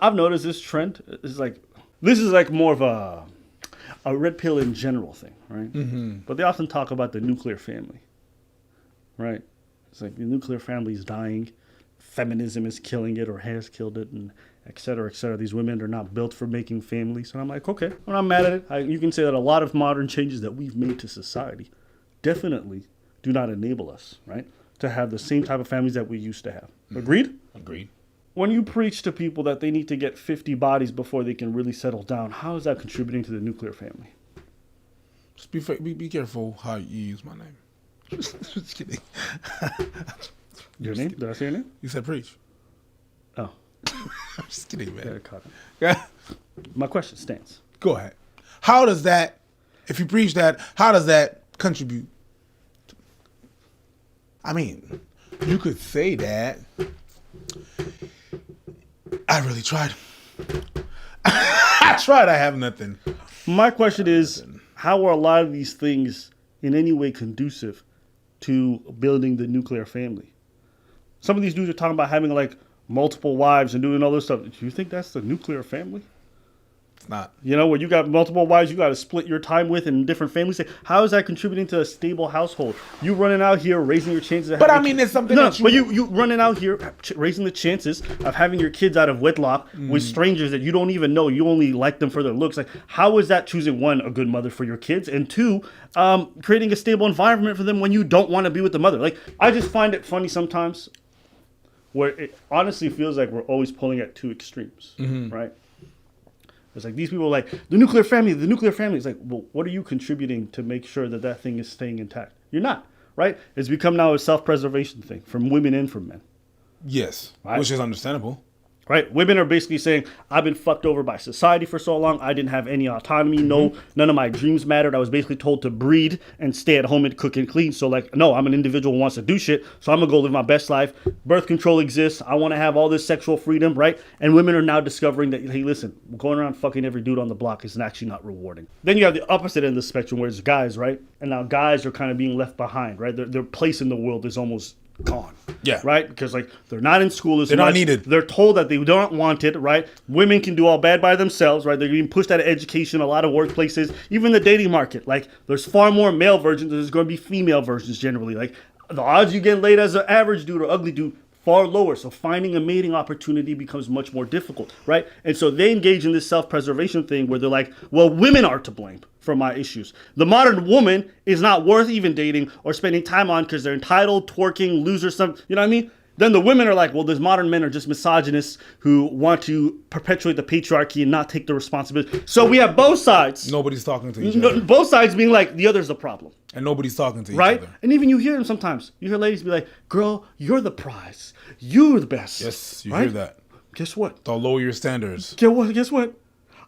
I've noticed this trend is like, this is like more of a red pill in general thing, right? Mm-hmm. But they often talk about the nuclear family, right? It's like the nuclear family is dying, feminism is killing it or has killed it, and et cetera, et cetera. These women are not built for making families. And I'm like, okay, I'm not mad at it. You can say that a lot of modern changes that we've made to society definitely do not enable us, right, to have the same type of families that we used to have. Agreed? Agreed. When you preach to people that they need to get 50 bodies before they can really settle down, how is that contributing to the nuclear family? Just be careful how you use my name. Just kidding. Your name? Did I say your name? You said preach. Oh. I'm just kidding, man. Yeah. My question stands. Go ahead. How does that, if you preach that, how does that contribute? I mean, you could say that. I really tried. I tried. I have nothing. My question is, how are a lot of these things in any way conducive to building the nuclear family? Some of these dudes are talking about having like multiple wives and doing all this stuff. Do you think that's the nuclear family? It's not. You know, when you got multiple wives, you got to split your time with in different families. How is that contributing to a stable household? You running out here raising your chances of But having I mean, kids. it's something No, that you... but you running out here raising the chances of having your kids out of wedlock with strangers that you don't even know. You only like them for their looks. Like, how is that choosing, one, a good mother for your kids, and two, creating a stable environment for them when you don't want to be with the mother? Like, I just find it funny sometimes where it honestly feels like we're always pulling at two extremes, right? It's like these people are like, the nuclear family. It's like, well, what are you contributing to make sure that that thing is staying intact? You're not, right? It's become now a self-preservation thing from women and from men. Yes, right? Which is understandable. Right? Women are basically saying, I've been fucked over by society for so long. I didn't have any autonomy. No, none of my dreams mattered. I was basically told to breed and stay at home and cook and clean. So like, no, I'm an individual who wants to do shit. So I'm going to go live my best life. Birth control exists. I want to have all this sexual freedom, right? And women are now discovering that, hey, listen, going around fucking every dude on the block is actually not rewarding. Then you have the opposite end of the spectrum where it's guys, right? And now guys are kind of being left behind, right? Their place in the world is almost gone. Yeah. Right? Because like they're not in school as much. They're not needed. They're told that they don't want it, right? Women can do all bad by themselves, right? They're being pushed out of education, a lot of workplaces, even the dating market. Like there's far more male versions, there's going to be female versions generally. Like the odds you get laid as an average dude or ugly dude far lower. So finding a mating opportunity becomes much more difficult, right? And so they engage in this self-preservation thing where they're like, well, women are to blame for my issues. The modern woman is not worth even dating or spending time on because they're entitled, twerking, losers, some, you know what I mean? Then the women are like, well, these modern men are just misogynists who want to perpetuate the patriarchy and not take the responsibility. So we have both sides. Nobody's talking to each other. Both sides being like, the other's the problem. And nobody's talking to each right? other. And even you hear them sometimes. You hear ladies be like, girl, you're the prize. You're the best. Yes, you right? hear that. Guess what? They'll lower your standards. Guess what?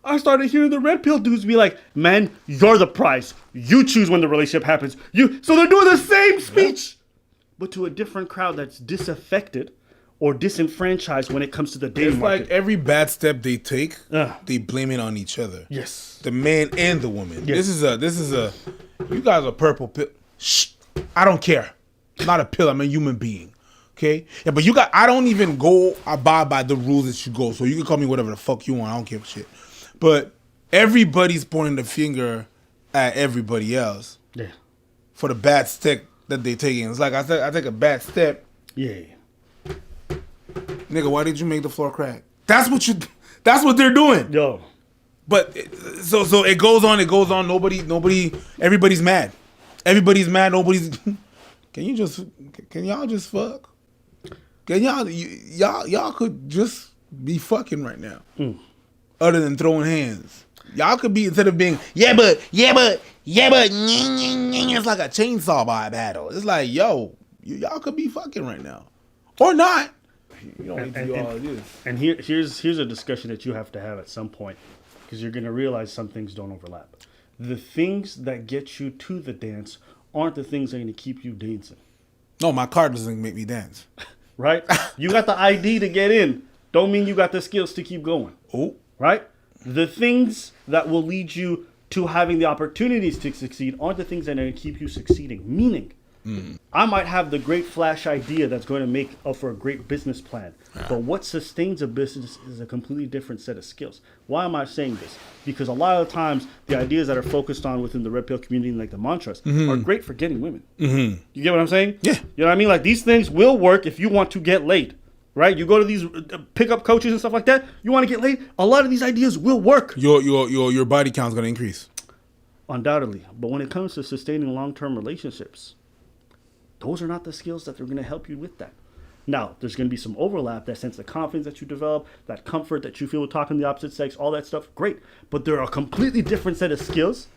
I started hearing the red pill dudes be like, man, you're the prize. You choose when the relationship happens. So they're doing the same speech, but to a different crowd that's disaffected or disenfranchised when it comes to the dating market. It's like every bad step they take, they blame it on each other. Yes. The man and the woman. Yes. This is a, you guys are purple pill. Shh, I don't care. I'm not a pill, I'm a human being. Okay? Yeah, but I don't even abide by the rules that you go. So you can call me whatever the fuck you want. I don't give a shit. But everybody's pointing the finger at everybody else. Yeah. For the bad step that they taking. It's like I take a bad step. Yeah. Nigga, why did you make the floor crack? That's what they're doing. Yo. But so it goes on. Nobody. Everybody's mad. Everybody's mad. Nobody's. Can y'all just fuck? Can y'all could just be fucking right now. Other than throwing hands. Y'all could be, instead of being, yeah, but, it's like a chainsaw battle. It's like, yo, y'all could be fucking right now. Or not. You don't need to do all of this. And here's a discussion that you have to have at some point, because you're going to realize some things don't overlap. The things that get you to the dance aren't the things that are going to keep you dancing. No, my car doesn't make me dance. Right? You got the ID to get in. Don't mean you got the skills to keep going. Oh. Right? The things that will lead you to having the opportunities to succeed aren't the things that are going to keep you succeeding. Meaning, I might have the great flash idea that's going to make up for a great business plan. But what sustains a business is a completely different set of skills. Why am I saying this? Because a lot of the times, the ideas that are focused on within the red pill community, like the mantras, are great for getting women. You get what I'm saying? Yeah. You know what I mean? Like, these things will work if you want to get laid. Right? You go to these pickup coaches and stuff like that. You want to get laid? A lot of these ideas will work. Your body count's gonna increase. Undoubtedly. But when it comes to sustaining long-term relationships, those are not the skills that are going to help you with that. Now, there's going to be some overlap, that sense of confidence that you develop, that comfort that you feel with talking to the opposite sex, all that stuff, great. But there are a completely different set of skills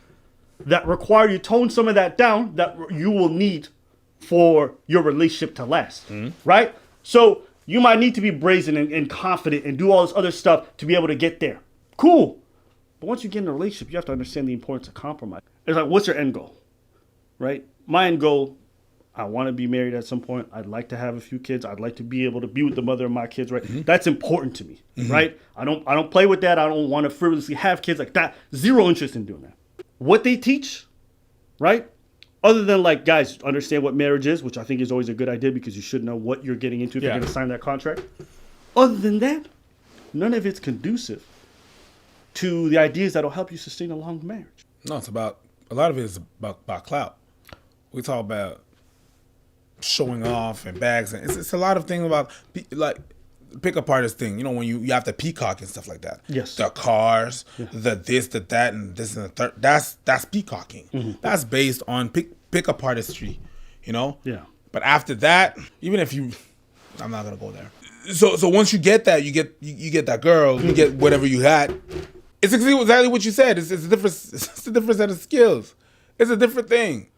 that require you to tone some of that down that you will need for your relationship to last, right? So you might need to be brazen and confident and do all this other stuff to be able to get there. Cool. But once you get in a relationship, you have to understand the importance of compromise. It's like, what's your end goal, right? My end goal, I want to be married at some point. I'd like to have a few kids. I'd like to be able to be with the mother of my kids, right? That's important to me, right? I don't play with that. I don't want to frivolously have kids like that. Zero interest in doing that. What they teach, right? Other than, like, guys, understand what marriage is, which I think is always a good idea because you should know what you're getting into if you're going to sign that contract. Other than that, none of it's conducive to the ideas that'll help you sustain a long marriage. No, it's about, a lot of it is about clout. We talk about showing off and bags, and it's a lot of things about, like, pickup artist thing. You know, when you have to peacock and stuff like that. Yes. The cars, the this, the that, and this and the third. That's peacocking. That's based on pickup artistry. You know. Yeah. But after that, even if you, I'm not gonna go there. So once you get that, you get that girl, you get whatever you had. It's exactly what you said. It's a different. It's a different set of skills. It's a different thing.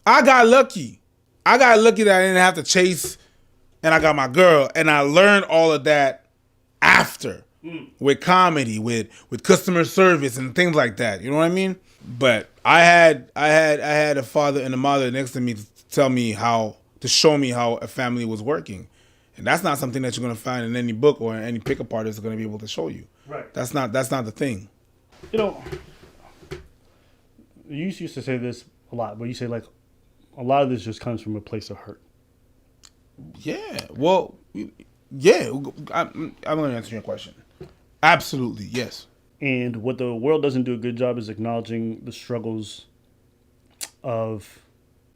I got lucky that I didn't have to chase, and I got my girl, and I learned all of that after with comedy, with customer service and things like that. You know what I mean? But I had a father and a mother next to me to show me how a family was working, and that's not something that you're gonna find in any book or any pickup artist is gonna be able to show you. Right. That's not the thing. You know, you used to say this a lot, but you say, like, a lot of this just comes from a place of hurt. Yeah. Well, yeah. I'm going to answer your question. Absolutely, yes. And what the world doesn't do a good job is acknowledging the struggles of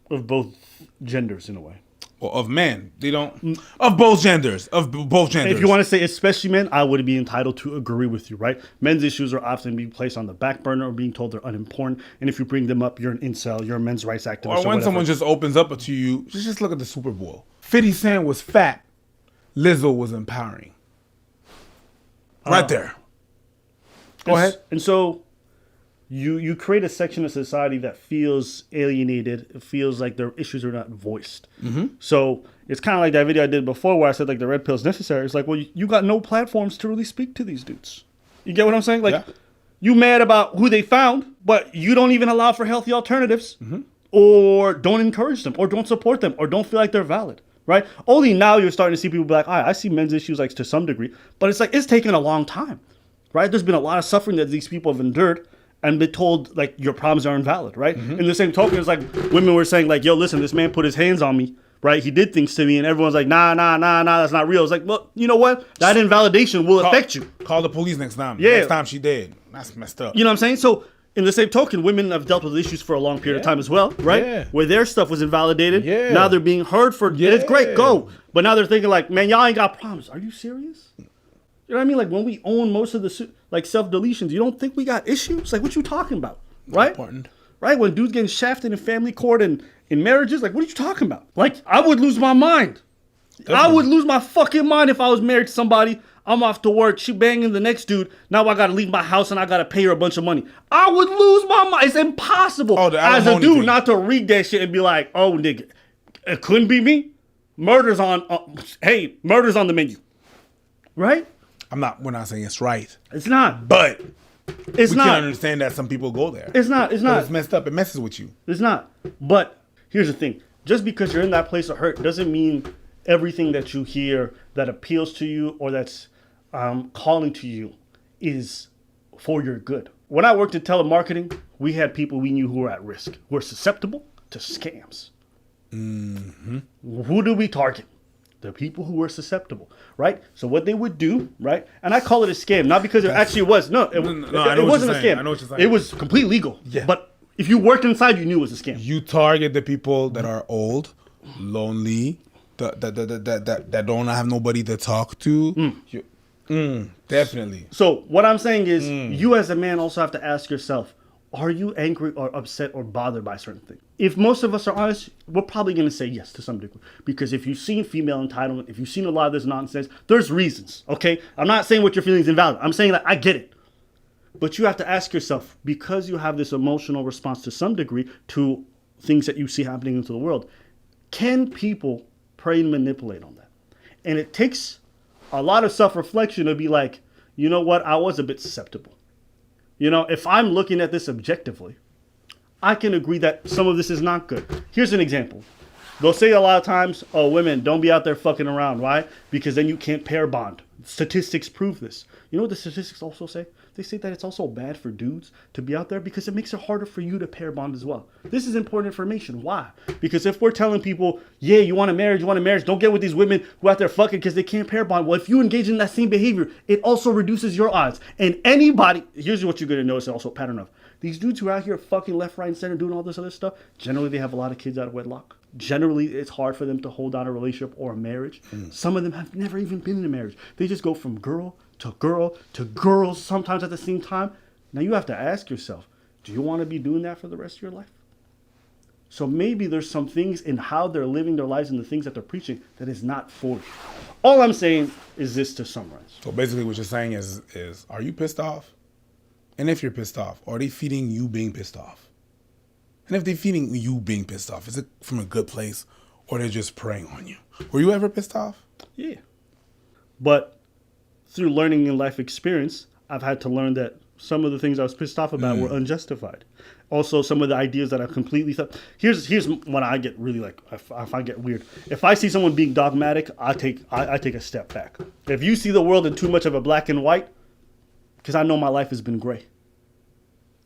both genders in a way. Well, of men, they don't. Of both genders. If you want to say especially men, I would be entitled to agree with you, right? Men's issues are often being placed on the back burner or being told they're unimportant. And if you bring them up, you're an incel, you're a men's rights activist. Or when someone just opens up to you, just look at the Super Bowl. 50 Cent was fat. Lizzo was empowering. Right there. Go ahead. And so you create a section of society that feels alienated. It feels like their issues are not voiced. So it's kind of like that video I did before where I said, like, the red pill is necessary. It's like, well, you got no platforms to really speak to these dudes. You get what I'm saying? Like, you mad about who they found, but you don't even allow for healthy alternatives, or don't encourage them, or don't support them, or don't feel like they're valid. Right? Only now you're starting to see people be like, all right, I see men's issues, like, to some degree, but it's like, it's taken a long time. Right? There's been a lot of suffering that these people have endured and been told, like, your problems are invalid, right? In the same token, it's like women were saying, like, yo, listen, this man put his hands on me, right? He did things to me, and everyone's like, nah, that's not real. It's like, well, you know what? That invalidation will affect you. Call the police next time. Yeah. Next time she did. That's messed up. You know what I'm saying? So, in the same token, women have dealt with issues for a long period of time as well, right? Yeah. Where their stuff was invalidated. Yeah. Now they're being heard for, and it's great, go. But now they're thinking, like, man, y'all ain't got problems. Are you serious? You know what I mean? Like, when we own most of the, like, self-deletions, you don't think we got issues? Like, what you talking about? Right? Important. Right? When dudes getting shafted in family court and in marriages, like, what are you talking about? Like, I would lose my mind. Definitely. I would lose my fucking mind if I was married to somebody. I'm off to work. She banging the next dude. Now I got to leave my house and I got to pay her a bunch of money. I would lose my mind. It's impossible as a dude not to read that shit and be like, oh, nigga, it couldn't be me. Murder's on the menu. Right? We're not saying it's right. It's not. But it's we not. can understand that some people go there. It's not. It's messed up. It messes with you. It's not. But here's the thing. Just because you're in that place of hurt doesn't mean everything that you hear that appeals to you or that's calling to you is for your good. When I worked in telemarketing, we had people we knew who were at risk, who were susceptible to scams. Mm-hmm. Who do we target? The people who were susceptible, right? So what they would do, right? And I call it a scam, not because it actually was. No, it wasn't a scam. I know what you're saying. It was completely legal. Yeah. But if you worked inside, you knew it was a scam. You target the people that are old, lonely, that don't have nobody to talk to. Definitely. So what I'm saying is, you as a man also have to ask yourself, are you angry or upset or bothered by certain things? If most of us are honest, we're probably going to say yes to some degree. Because if you've seen female entitlement, if you've seen a lot of this nonsense, there's reasons, okay? I'm not saying what you're feeling is invalid. I'm saying that I get it. But you have to ask yourself, because you have this emotional response to some degree to things that you see happening into the world, can people pray and manipulate on that? And it takes a lot of self-reflection to be like, you know what, I was a bit susceptible. You know, if I'm looking at this objectively, I can agree that some of this is not good. Here's an example. They'll say a lot of times, oh, women, don't be out there fucking around. Why? Because then you can't pair bond. Statistics prove this. You know what the statistics also say? They say that it's also bad for dudes to be out there because it makes it harder for you to pair bond as well. This is important information. Why? Because if we're telling people, yeah, you want a marriage, don't get with these women who out there fucking because they can't pair bond. Well, if you engage in that same behavior, it also reduces your odds. And anybody, here's what you're going to notice also a pattern of. These dudes who are out here fucking left, right, and center doing all this other stuff, generally they have a lot of kids out of wedlock. Generally, it's hard for them to hold down a relationship or a marriage. Some of them have never even been in a marriage. They just go from girl to girl to girls sometimes at the same time. Now you have to ask yourself, do you want to be doing that for the rest of your life? So maybe there's some things in how they're living their lives and the things that they're preaching that is not for you. All I'm saying is this to summarize. So basically what you're saying is are you pissed off? And if you're pissed off, are they feeding you being pissed off? And if they're feeding you being pissed off, is it from a good place or they're just preying on you? Were you ever pissed off? Yeah. But through learning and life experience, I've had to learn that some of the things I was pissed off about were unjustified. Also, some of the ideas that I completely thought. Here's when I get really like, if I get weird. If I see someone being dogmatic, I take a step back. If you see the world in too much of a black and white, because I know my life has been gray.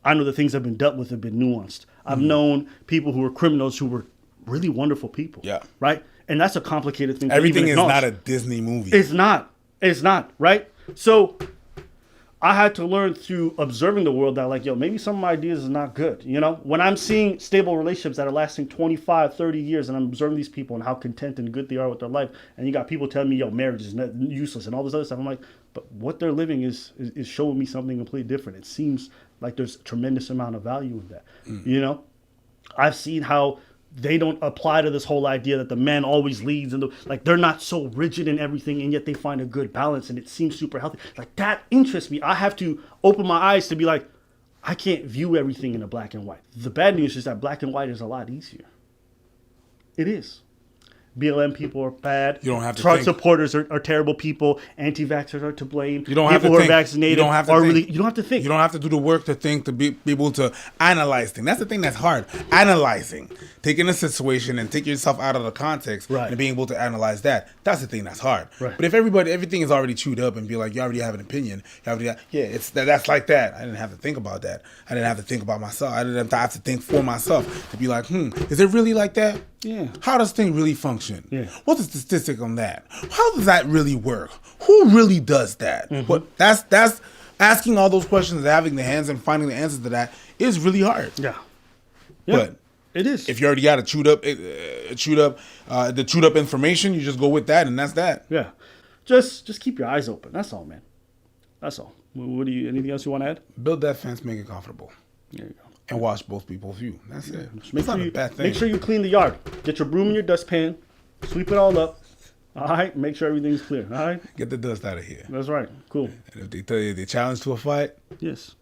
I know the things I've been dealt with have been nuanced. I've known people who were criminals who were really wonderful people. Yeah. Right? And that's a complicated thing. Everything is not a Disney movie. It's not. It's not. Right? So I had to learn through observing the world that like, yo, maybe some of my ideas is not good. You know, when I'm seeing stable relationships that are lasting 25, 30 years and I'm observing these people and how content and good they are with their life. And you got people telling me, yo, marriage is useless and all this other stuff. I'm like, but what they're living is showing me something completely different. It seems like there's a tremendous amount of value in that. You know, I've seen how they don't apply to this whole idea that the man always leads and like they're not so rigid in everything and yet they find a good balance and it seems super healthy. Like that interests me. I have to open my eyes to be like, I can't view everything in a black and white. The bad news is that black and white is a lot easier. It is. BLM people are bad. You don't have to Trump think. supporters are terrible people. Anti-vaxxers are to blame. You don't have to people who are think. vaccinated You don't have to are think. really. You don't have to think. You don't have to do the work to think, to be able to analyze things. That's the thing that's hard. Analyzing. Taking a situation and take yourself out of the context and being able to analyze that. That's the thing that's hard. Right. But if everything is already chewed up and be like, you already have an opinion. You already that's like that. I didn't have to think about that. I didn't have to think about myself. I didn't have to think for myself to be like, is it really like that? Yeah. How does thing really function? Yeah. What's the statistic on that? How does that really work? Who really does that? But that's asking all those questions and having the hands and finding the answers to that is really hard. Yeah. But it is. if you already got the chewed up information, you just go with that, and that's that. Yeah. Just keep your eyes open. That's all, man. That's all. What do you? Anything else you want to add? Build that fence, make it comfortable, There you go. and watch both people's view. That's it. Just It's not a bad thing. Make sure you clean the yard. Get your broom and your dustpan. Sweep it all up. All right. Make sure everything's clear. All right. Get the dust out of here. That's right. Cool. And if they tell you they challenge to a fight, Yes.